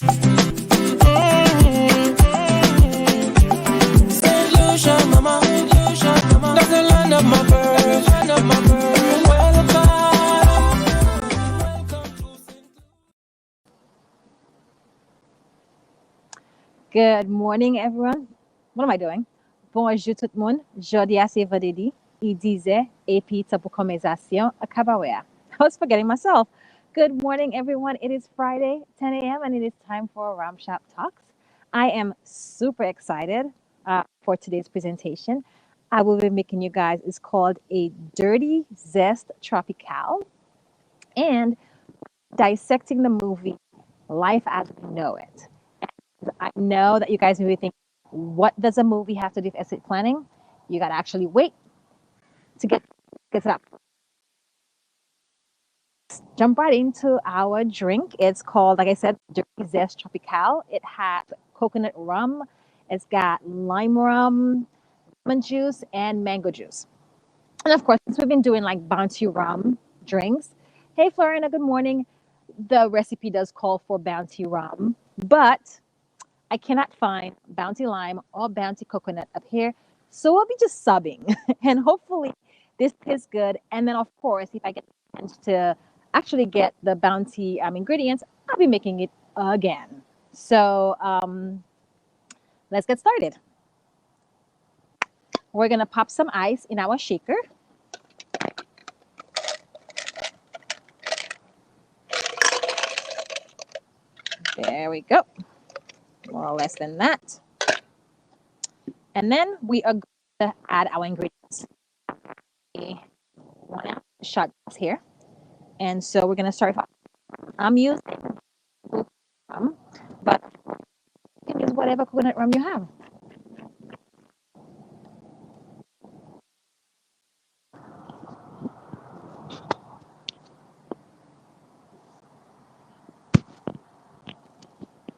Good morning, everyone. What am I doing? Bonjour tout le monde. Jodi a c'est vendredi. Il disait, et puis pour conversation, a cabawea. I was forgetting myself. Good morning, everyone. It is Friday, 10 a.m., and it is time for Rum Shop Talks. I am super excited for today's presentation. I will be making you guys, it's called a Dirty Zest Tropikal, and dissecting the movie Life as We Know It. I know that you guys may be thinking, what does a movie have to do with estate planning? You got to actually wait to get it up. Jump right into our drink. It's called, like I said, Dirty Zest Tropical. It has coconut rum. It's got lime rum, lemon juice, and mango juice. And of course, since we've been doing like Bounty rum drinks, hey, Florina, good morning. The recipe does call for Bounty rum, but I cannot find Bounty Lime or Bounty Coconut up here. So I'll be just subbing and hopefully this tastes good. And then of course, if I get the chance to actually get the Bounty ingredients, I'll be making it again. So let's get started. We're gonna pop some ice in our shaker. There we go. More or less than that. And then we are going to add our ingredients. 1 ounce shot glass here. And so we're going to start off. I'm using rum, but you can use whatever coconut rum you have.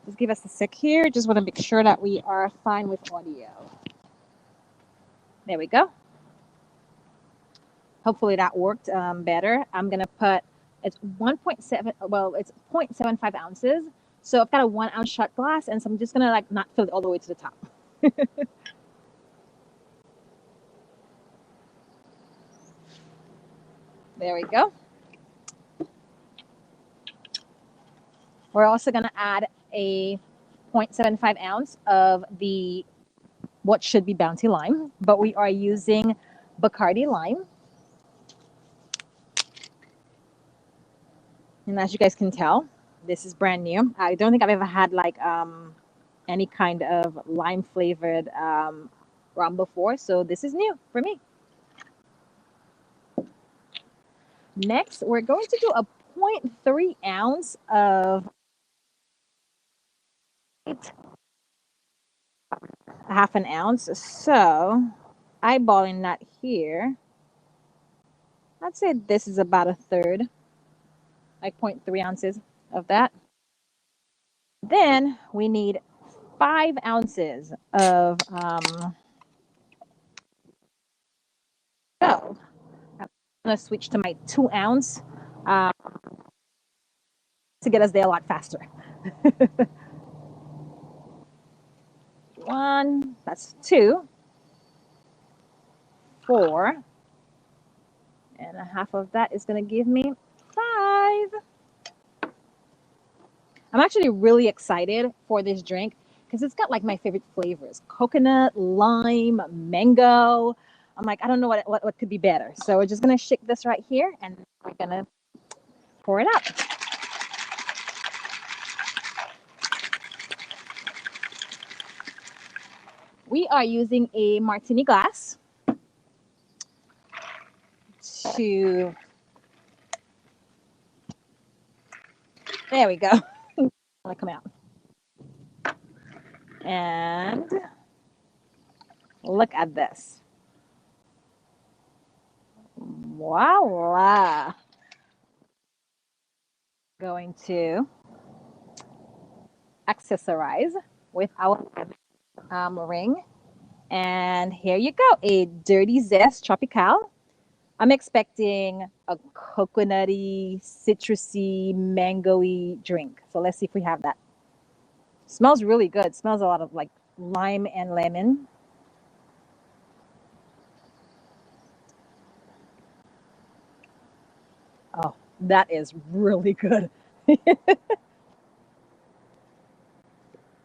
Just give us a sec here. Just want to make sure that we are fine with audio. There we go. Hopefully that worked better. I'm going to put, it's 1.7, well, it's 0.75 ounces. So I've got a 1 ounce shot glass, and so I'm just going to like not fill it all the way to the top. There we go. We're also going to add a 0.75 ounce of the what should be Bounty Lime, but we are using Bacardi Lime. And as you guys can tell, this is brand new. I don't think I've ever had like any kind of lime flavored rum before, so this is new for me. Next, we're going to do a 0.3 ounce of half an ounce. So eyeballing that here, I'd say this is about a third, like 0.3 ounces of that. Then we need 5 ounces of gold. I'm going to switch to my 2 ounce to get us there a lot faster. 1, that's 2, 4, and a half of that is going to give me 5. I'm actually really excited for this drink because it's got like my favorite flavors: coconut, lime, mango. I'm like, I don't know what could be better. So we're just going to shake this right here, and we're going to pour it out. We are using a martini glass to, there we go. Let it come out. And look at this. Voila. Going to accessorize with our ring. And here you go, a Dirty Zest Tropical. I'm expecting a coconutty, citrusy, mangoey drink. So let's see if we have that. Smells really good. Smells a lot of like lime and lemon. Oh, that is really good.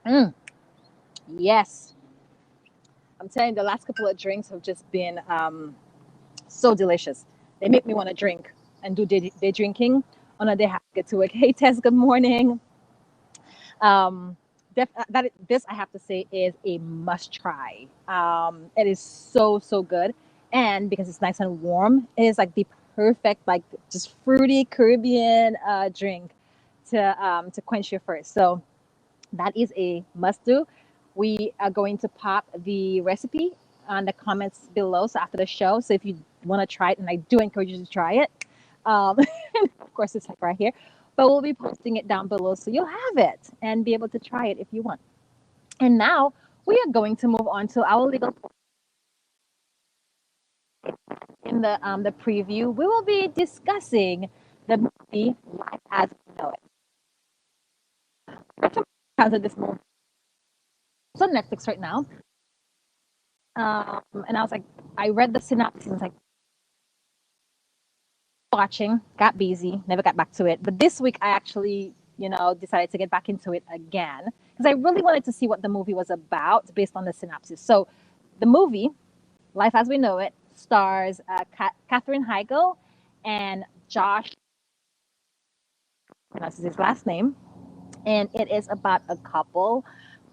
Mm, yes. I'm telling you, the last couple of drinks have just been so delicious. They make me want to drink and do day drinking on a day I have to get to work. Hey, Tess, good morning. Um, this I have to say is a must try. It is so good, and because it's nice and warm, it is like the perfect like just fruity Caribbean drink to quench your thirst. So that is a must do. We are going to pop the recipe on the comments below. So after the show, so if you want to try it, and I do encourage you to try it, um, of course it's like right here, but we'll be posting it down below so you'll have it and be able to try it if you want. And now we are going to move on to our legal. In the preview. We will be discussing the movie Life as We Know It. Because of this movie, it's on Netflix right now. And I was like, I read the synopsis and was like, watching, got busy, never got back to it. But this week, I actually, decided to get back into it again because I really wanted to see what the movie was about based on the synopsis. So, the movie Life as We Know It stars Katherine Heigl and Josh, that's his last name, and it is about a couple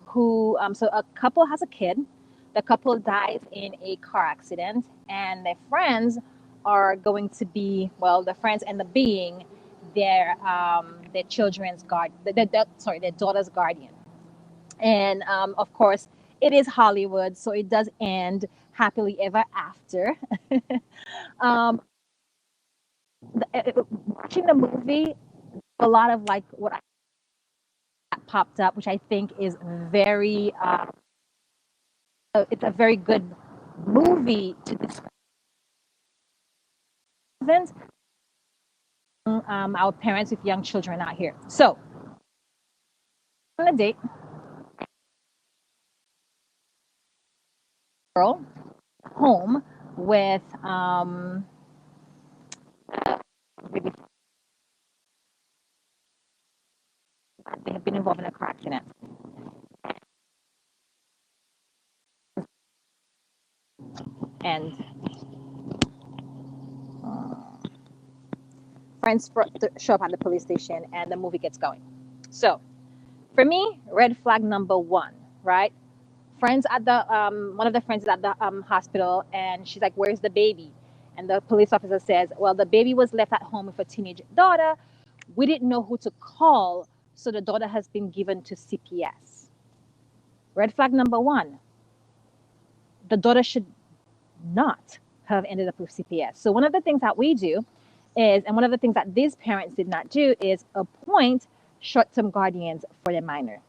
who, so a couple has a kid. The couple dies in a car accident, and their friends are going to be, well, the friends end up being their children's guard, sorry, their daughter's guardian. And of course, it is Hollywood, so it does end happily ever after. um, Watching the movie, a lot of like what I popped up, which I think is very, it's a very good movie to describe our parents with young children out here. So, on a date, girl, home with maybe they have been involved in a car accident, and friends show up at the police station, and the movie gets going. So, for me, red flag number one, right? Friends at the one of the friends is at the hospital, and she's like, "Where's the baby?" And the police officer says, "Well, the baby was left at home with a teenage daughter. We didn't know who to call, so the daughter has been given to CPS." Red flag number one: the daughter should not have ended up with CPS. So one of the things that we do is, and one of the things that these parents did not do, is appoint short-term guardians for their minor.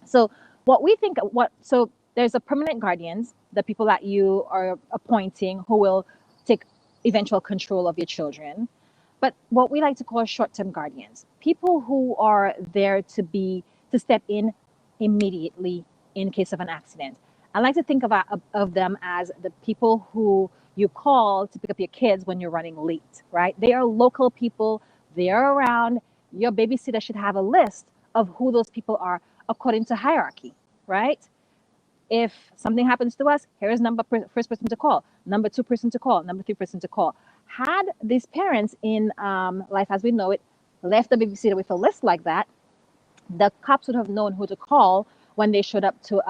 So what we think, so there's a permanent guardians, the people that you are appointing who will take eventual control of your children. But what we like to call short-term guardians, people who are there to step in immediately in case of an accident. I like to think of them as the people who you call to pick up your kids when you're running late, right? They are local people. They are around. Your babysitter should have a list of who those people are according to hierarchy, right? If something happens to us, here is first person to call, number two person to call, number three person to call. Had these parents in Life as We Know It left the babysitter with a list like that, the cops would have known who to call when they showed up to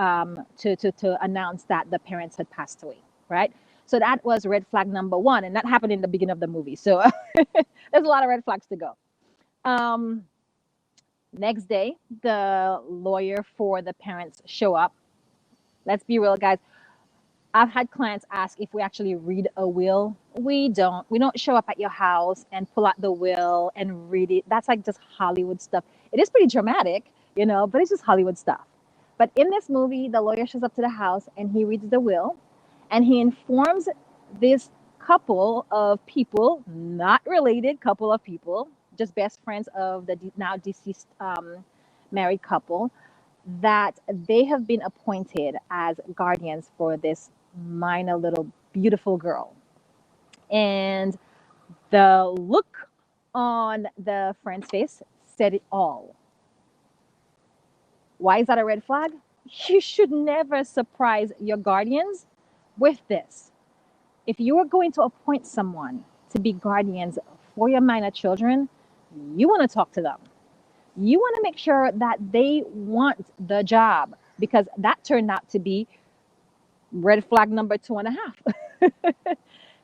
announce that the parents had passed away, right? So that was red flag number one, and that happened in the beginning of the movie. So there's a lot of red flags to go. Um, Next day, the lawyer for the parents show up. Let's be real, guys. I've had clients ask if we actually read a will. We don't. We don't show up at your house and pull out the will and read it. That's like just Hollywood stuff. It is pretty dramatic, but it's just Hollywood stuff. But in this movie, the lawyer shows up to the house and he reads the will and he informs this couple of people, not related couple of people, just best friends of the now deceased married couple, that they have been appointed as guardians for this minor little beautiful girl. And the look on the friend's face said it all. Why is that a red flag? You should never surprise your guardians with this. If you are going to appoint someone to be guardians for your minor children, you want to talk to them. You want to make sure that they want the job, because that turned out to be red flag number 2.5.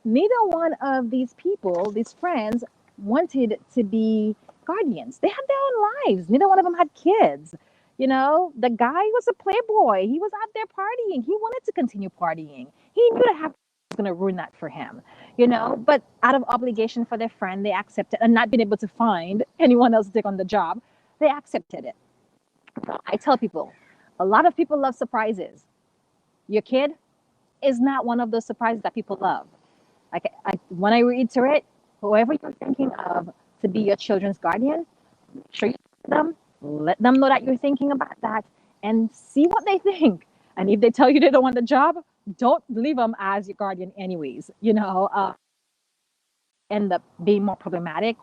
Neither one of these people, these friends, wanted to be guardians. They had their own lives. Neither one of them had kids. You know, the guy was a playboy. He was out there partying. He wanted to continue partying. He knew that was going to ruin that for him, you know, but out of obligation for their friend, they accepted, and not being able to find anyone else to take on the job, they accepted it. I tell people, a lot of people love surprises. Your kid is not one of those surprises that people love. Like when I reiterate, whoever you're thinking of to be your children's guardian, make sure you talk to them, let them know that you're thinking about that, and see what they think. And if they tell you they don't want the job, don't leave them as your guardian, anyways. End up being more problematic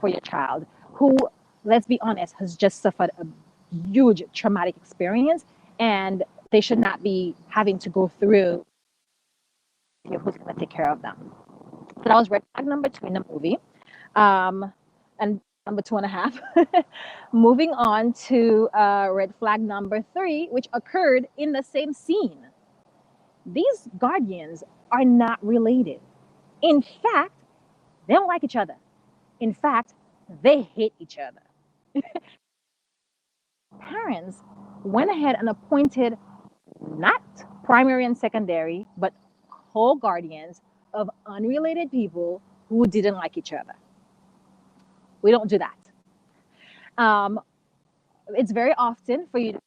for your child, who, let's be honest, has just suffered a huge traumatic experience, and they should not be having to go through who's going to take care of them. So that was red flag number 2 in the movie. And number 2.5. Moving on to red flag number 3, which occurred in the same scene. These guardians are not related. In fact, they don't like each other. In fact, they hate each other. Parents went ahead and appointed not primary and secondary, but co-guardians of unrelated people who didn't like each other. We don't do that. It's very often for you to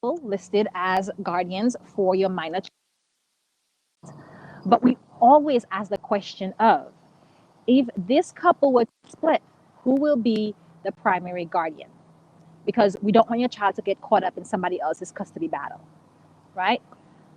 be listed as guardians for your minor child, but we always ask the question of, if this couple were to split, who will be the primary guardian? Because we don't want your child to get caught up in somebody else's custody battle, right?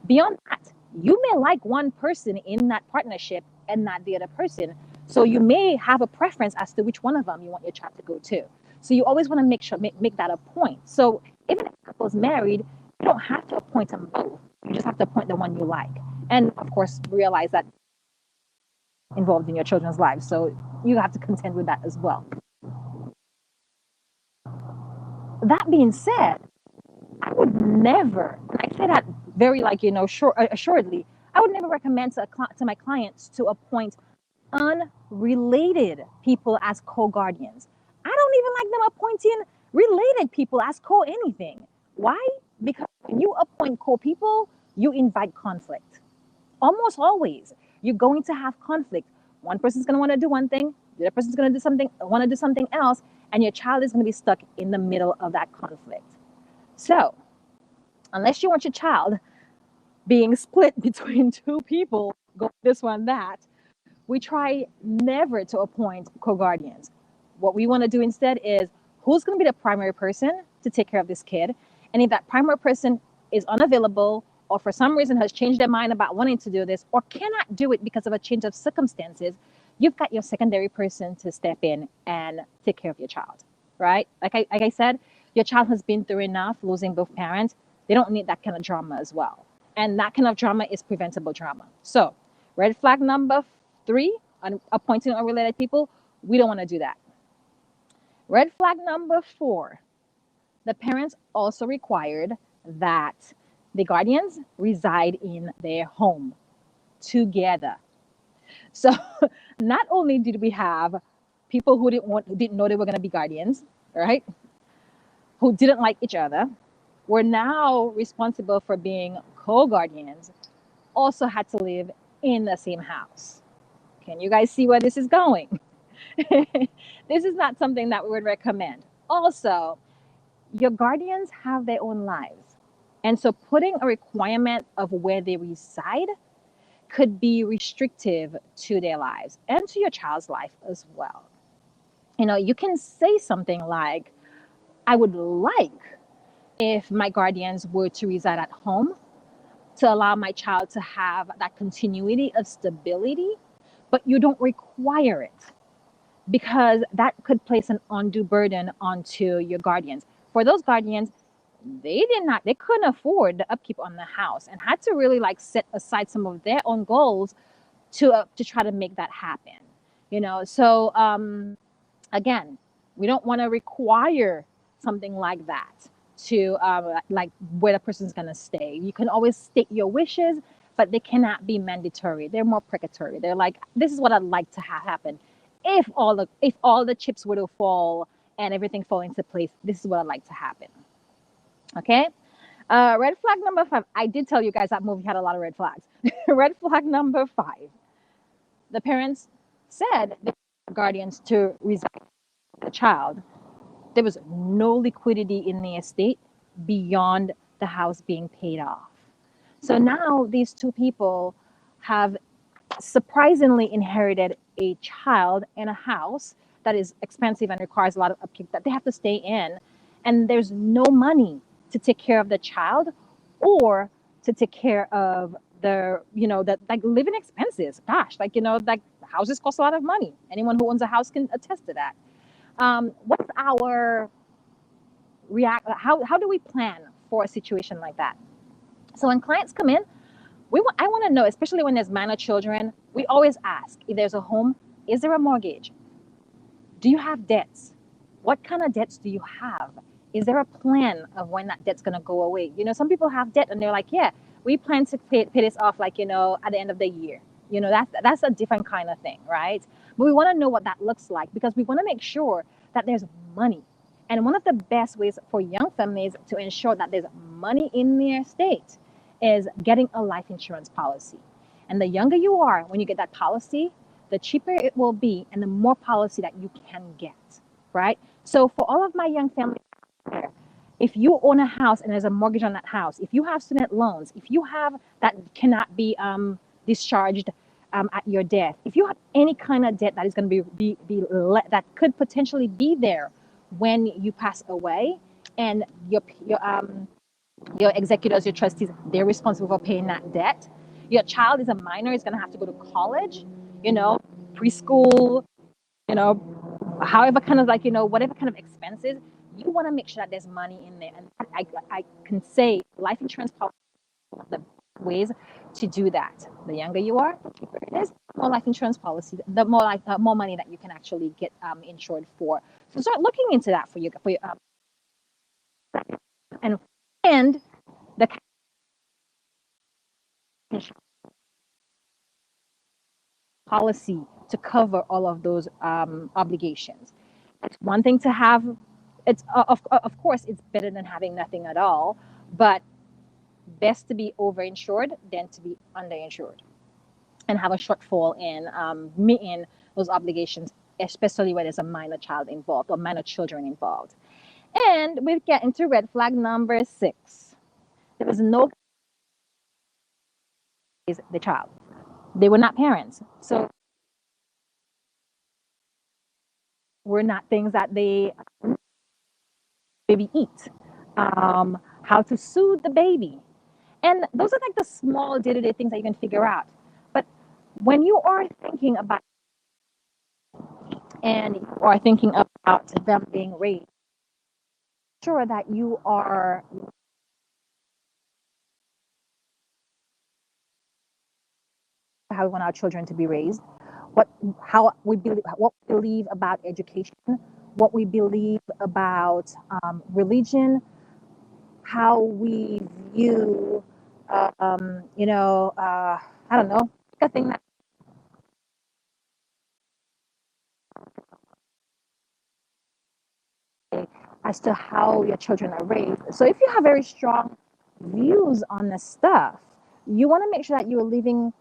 Beyond that, you may like one person in that partnership and not the other person. So you may have a preference as to which one of them you want your child to go to. So you always want to make that a point. So if the couple is married, you don't have to appoint them both. You just have to appoint the one you like. And of course, realize that involved in your children's lives. So you have to contend with that as well. That being said, I would never, and I say that very assuredly, I would never recommend to my clients to appoint unrelated people as co-guardians. I don't even like them appointing related people as co-anything. Why? Because when you appoint co-people, you invite conflict. Almost always, you're going to have conflict. One person's going to want to do one thing, the other person's going to want to do something else, and your child is going to be stuck in the middle of that conflict. So, unless you want your child being split between two people, go this one, that, we try never to appoint co-guardians. What we want to do instead is, who's going to be the primary person to take care of this kid? And if that primary person is unavailable, or for some reason has changed their mind about wanting to do this, or cannot do it because of a change of circumstances, you've got your secondary person to step in and take care of your child, right? Like I said, your child has been through enough losing both parents. They don't need that kind of drama as well. And that kind of drama is preventable drama. So red flag number 3, on appointing unrelated people, we don't want to do that. Red flag number 4, the parents also required that the guardians reside in their home together. So not only did we have people who didn't know they were going to be guardians, right? Who didn't like each other, were now responsible for being co-guardians, also had to live in the same house. Can you guys see where this is going? This is not something that we would recommend. Also, your guardians have their own lives. And so putting a requirement of where they reside could be restrictive to their lives and to your child's life as well. You know, you can say something like, I would like if my guardians were to reside at home to allow my child to have that continuity of stability, but you don't require it because that could place an undue burden onto your guardians. For those guardians, they couldn't afford the upkeep on the house and had to really like set aside some of their own goals to try to make that happen. So again, we don't want to require something like that to like where the person's going to stay. You can always state your wishes, but they cannot be mandatory. They're more precatory. They're like, this is what I'd like to have happen. If all the chips were to fall and everything fall into place, this is what I'd like to happen. Okay. Red flag number 5. I did tell you guys that movie had a lot of red flags. Red flag number 5. The parents said the guardians to reside with the child. There was no liquidity in the estate beyond the house being paid off. So now these two people have surprisingly inherited a child and a house that is expensive and requires a lot of upkeep that they have to stay in. And there's no money to take care of the child or to take care of the like living expenses. Gosh, like houses cost a lot of money. Anyone who owns a house can attest to that. What's our how do we plan for a situation like that? So when clients come in, I want to know, especially when there's minor children, we always ask if there's a home, is there a mortgage? Do you have debts? What kind of debts do you have? Is there a plan of when that debt's going to go away? Some people have debt and they're like, yeah, we plan to pay this off at the end of the year. That's a different kind of thing, right? But we want to know what that looks like because we want to make sure that there's money. And one of the best ways for young families to ensure that there's money in their estate is getting a life insurance policy. And the younger you are when you get that policy, the cheaper it will be and the more policy that you can get, right? So for all of my young families, if you own a house and there's a mortgage on that house, if you have student loans, if you have that cannot be discharged at your death, if you have any kind of debt that is going to be that could potentially be there when you pass away, and your executors, your trustees, they're responsible for paying that debt. Your child is a minor, is going to have to go to college, preschool, however kind of whatever kind of expenses. You want to make sure that there's money in there. And I can say life insurance policy is one of the ways to do that. The younger you are, the cheaper it is. More life insurance policy, the more money that you can actually get insured for. So start looking into that for your and the policy to cover all of those obligations. It's one thing to have. It's of course it's better than having nothing at all, but best to be overinsured than to be underinsured and have a shortfall in meeting those obligations, especially when there's a minor child involved or minor children involved. And we get into red flag number 6. There was no the child. They were not parents, so were not things that they baby eat. How to soothe the baby. And those are like the small day-to-day things that you can figure out. But when you are thinking about and you are thinking about them being raised, sure that you are how we want our children to be raised, what we believe about education, what we believe about religion, how we view, I don't know, a thing that as to how your children are raised. So if you have very strong views on this stuff, you want to make sure that you're leaving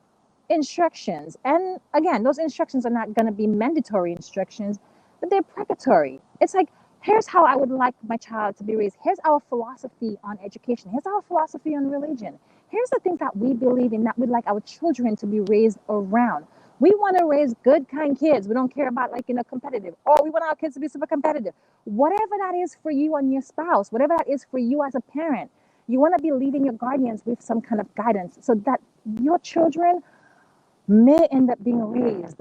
instructions. And again, those instructions are not going to be mandatory instructions, but they're precatory. It's like, here's how I would like my child to be raised. Here's our philosophy on education. Here's our philosophy on religion. Here's the things that we believe in that we'd like our children to be raised around. We want to raise good, kind kids. We don't care about competitive. Or we want our kids to be super competitive. Whatever that is for you and your spouse, whatever that is for you as a parent, you want to be leading your guardians with some kind of guidance so that your children may end up being raised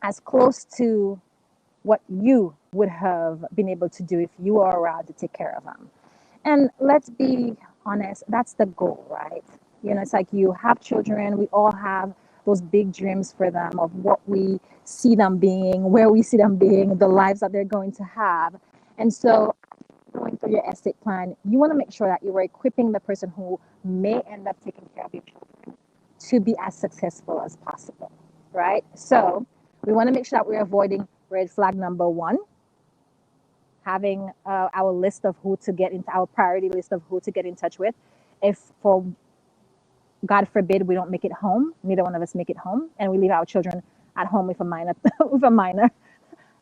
as close to what you would have been able to do if you were around to take care of them. And let's be honest, that's the goal, right? It's like you have children, we all have those big dreams for them of what we see them being, where we see them being, the lives that they're going to have. And so, going through your estate plan, you want to make sure that you are equipping the person who may end up taking care of your children to be as successful as possible, right? So, we want to make sure that we're avoiding red flag number one, having our list of who to get into, our priority list of who to get in touch with. If, for God forbid, we don't make it home, neither one of us make it home, and we leave our children at home with a minor, with a minor.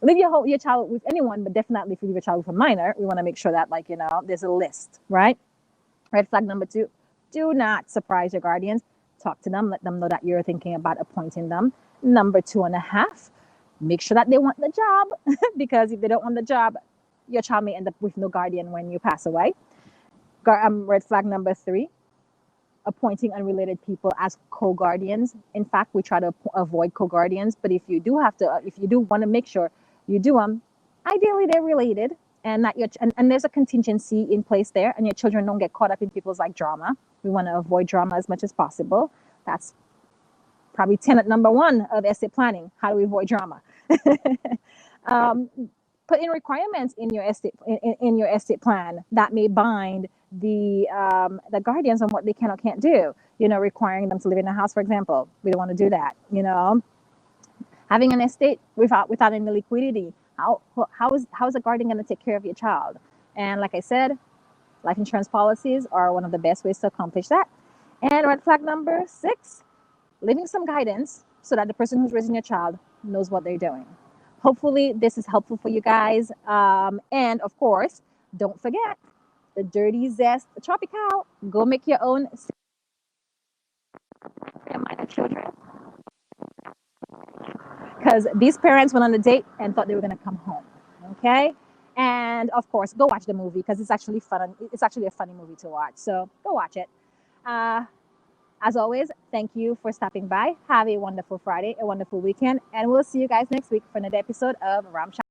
Leave your child with anyone, but definitely if you leave your child with a minor, we want to make sure that there's a list, right? Red flag number two: do not surprise your guardians. Talk to them, let them know that you're thinking about appointing them. Number two and a half: make sure that they want the job, because if they don't want the job, your child may end up with no guardian when you pass away. Red flag number three: appointing unrelated people as co-guardians. In fact, we try to avoid co-guardians, but if you do want to make sure you do them, ideally they're related, and that and there's a contingency in place there, and your children don't get caught up in people's drama. We want to avoid drama as much as possible. That's probably tenet number one of estate planning. How do we avoid drama? um, Put in requirements in your estate plan that may bind the guardians on what they can or can't do. Requiring them to live in a house, for example. We don't want to do that. Having an estate without any liquidity. How is a guardian going to take care of your child? And like I said, life insurance policies are one of the best ways to accomplish that. And red flag number 6: leaving some guidance so that the person who's raising your child knows what they're doing. Hopefully, this is helpful for you guys. And of course, don't forget the dirty Zest, the Tropikal. Go make your own for your minor children. Because these parents went on a date and thought they were going to come home. Okay? And of course, go watch the movie because it's actually fun. It's actually a funny movie to watch. So go watch it. As always, thank you for stopping by. Have a wonderful Friday, a wonderful weekend, and we'll see you guys next week for another episode of Rum Shop.